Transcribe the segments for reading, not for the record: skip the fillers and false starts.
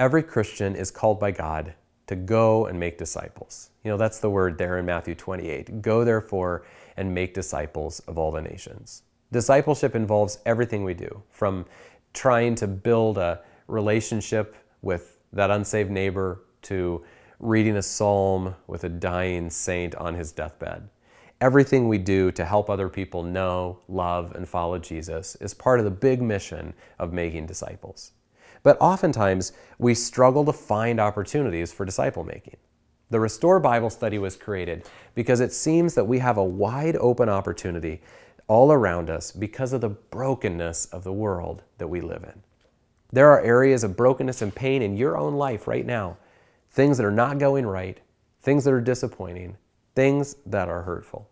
Every Christian is called by God to go and make disciples. That's the word there in Matthew 28. Go therefore and make disciples of all the nations. Discipleship involves everything we do, from trying to build a relationship with that unsaved neighbor to reading a psalm with a dying saint on his deathbed. Everything we do to help other people know, love, and follow Jesus is part of the big mission of making disciples. But oftentimes, we struggle to find opportunities for disciple making. The Restore Bible Study was created because it seems that we have a wide open opportunity all around us because of the brokenness of the world that we live in. There are areas of brokenness and pain in your own life right now. Things that are not going right, things that are disappointing, things that are hurtful.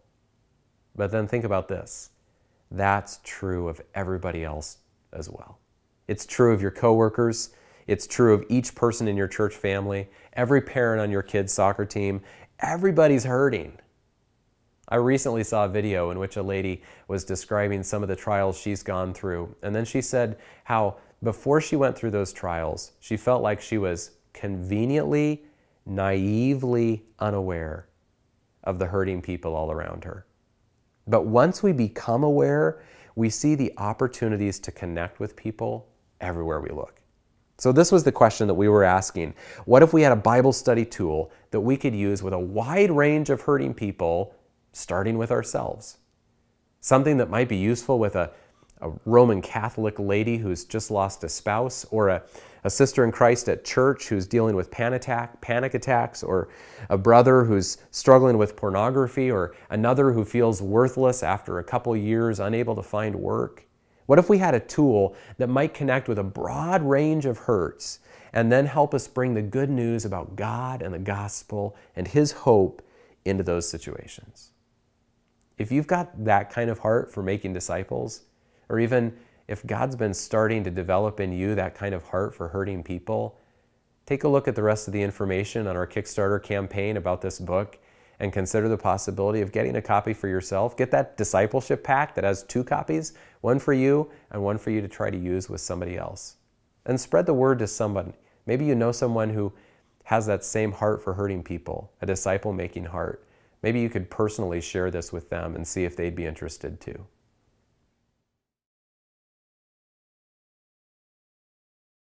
But then think about this. That's true of everybody else as well. It's true of your coworkers. It's true of each person in your church family, every parent on your kid's soccer team. Everybody's hurting. I recently saw a video in which a lady was describing some of the trials she's gone through. And then she said how before she went through those trials, she felt like she was conveniently, naively unaware of the hurting people all around her. But once we become aware, we see the opportunities to connect with people everywhere we look. So this was the question that we were asking. What if we had a Bible study tool that we could use with a wide range of hurting people, starting with ourselves? Something that might be useful with a Roman Catholic lady who's just lost a spouse, or a sister in Christ at church who's dealing with panic attacks, or a brother who's struggling with pornography, or another who feels worthless after a couple years, unable to find work. What if we had a tool that might connect with a broad range of hurts and then help us bring the good news about God and the gospel and His hope into those situations? If you've got that kind of heart for making disciples, or even if God's been starting to develop in you that kind of heart for hurting people, take a look at the rest of the information on our Kickstarter campaign about this book and consider the possibility of getting a copy for yourself. Get that discipleship pack that has 2 copies, one for you and one for you to try to use with somebody else. And spread the word to somebody. Maybe you know someone who has that same heart for hurting people, a disciple-making heart. Maybe you could personally share this with them and see if they'd be interested too.